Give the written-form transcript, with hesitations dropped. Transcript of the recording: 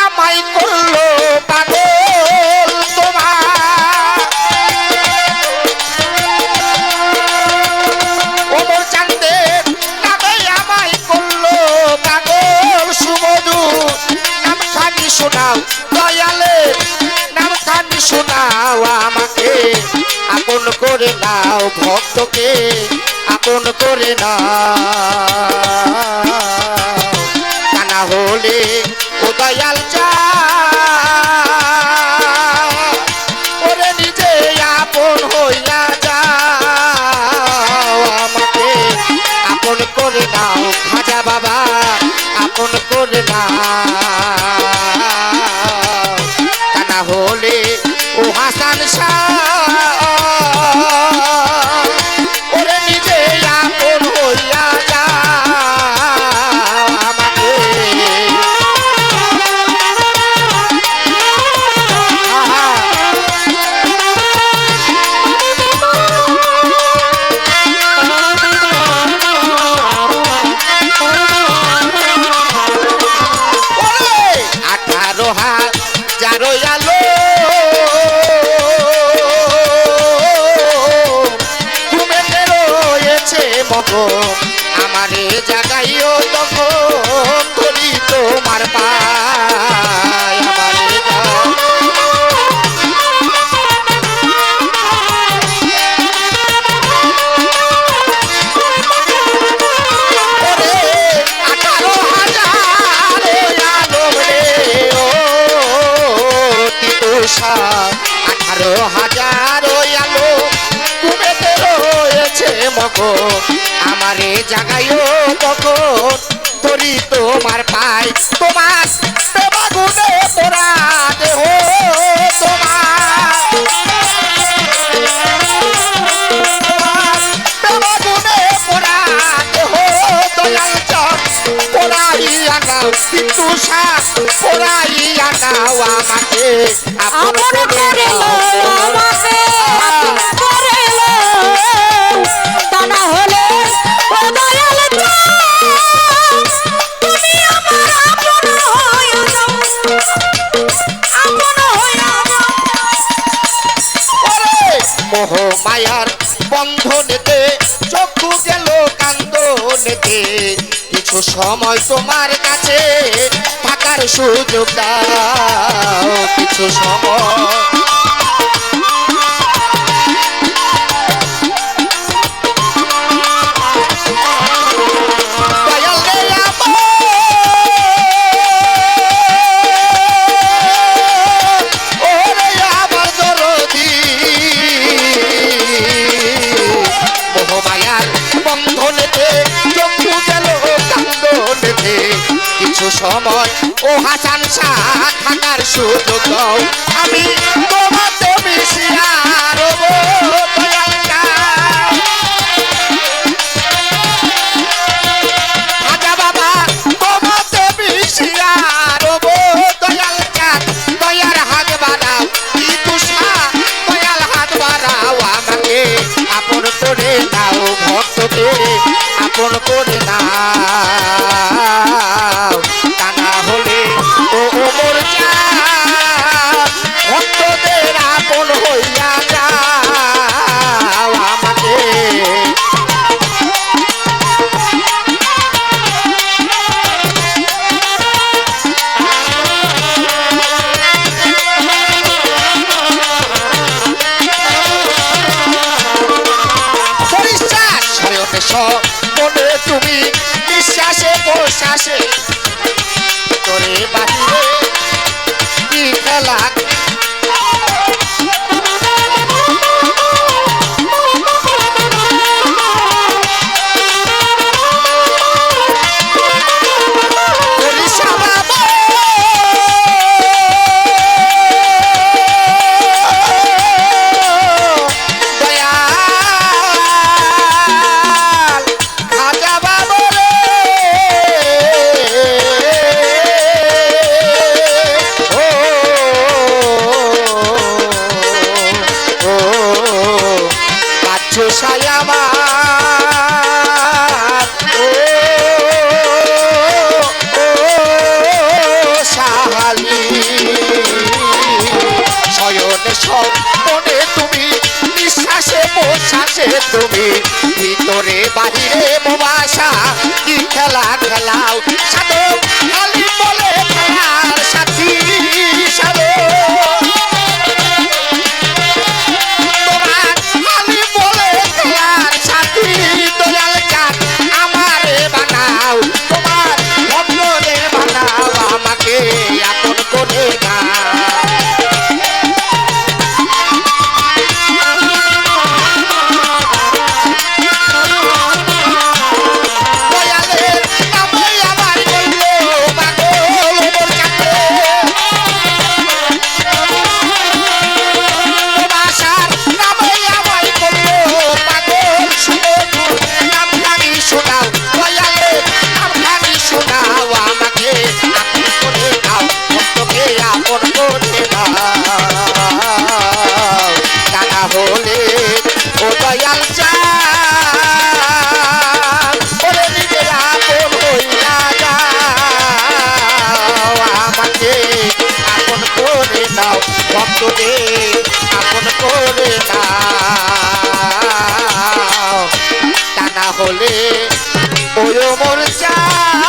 আমায় করলো পাগল তোমার ওমর চাঁদের নামে আমায় করলো পাগল সুমধু নামখানি শোনাও দয়ালের নামখানি শোনাও আমাকে আপন করে নাও ভক্তকে আপন করে নাও তা না হলে ও দয়াল চা ওরে নিজে আপন হইয়া যাও আমাকে আপন করে নাও খাজা বাবা আপন করে নাও তা না হলে ও হাসান শাহ ওরে নিজে আপন হইয়া যাও আমাকে আমারে জাগাইও তখন ধরি তোমার পায় আমারে আঠারো হাজার আলো ঘুমেতে রয়েছে মগন আমারে জাগাইও কখন ধরি তোমার পাই তোমার প্রেমাগুনে পোড়া দেহ তোমার প্রেমাগুনে পোড়া দেহ দয়াল চক পোড়াইয়া নাও কিন্তু শ্বাস পোড়াইয়া নাও আমাকে আপন করে আমাকে আপন করে তা না হলে ও দয়াল তুমি আমার আপন হইয়া যাও আপন হইয়া যাও ওরে মোহ মায়ার বন্ধনেতে চক্ষু গেল কান্দনেতে কিছু সময় তোমার কাছে থাকার সুযোগ দাও কিছু সময় সময় ও হাসান শাহ থাকার সুযোগ দাও আমি তোমাতে মিশিয়া রব খাজা বাবা তোমাতে মিশিয়া রব দয়াল চাঁদ দয়ার হাত বাড়াও কি তুষা দয়াল হাত বাড়াও আমাকে আপন করে দাও ভক্তকে আপন করে নাও তা না হলে ও ওমর চাঁদ ভক্তদের আপন হইয়া যাও আমাকে পরিশ্বাস শয়নে মনে তুমি নিঃশ্বাসে প্রশ্বাসে করে বাহিরে কি খেলা তুমি ভিতরে বাহিরে মবাসা কি খেলা খেলাও সাধক খালি বলে খেলার সাথী সাধক তোমার খালি বলে খেলার সাথী দয়াল চাঁদ আমারে বানাও তোমার ভক্তরে বানাও আমাকে আপন করে নাও হলে ও দয়াল চাঁদ ওরে নিজের আপন হইয়া যাও আমাকে আপন করে নাও ভক্তদের আপন করে নাও তা না হলে ওই মোর চাঁদ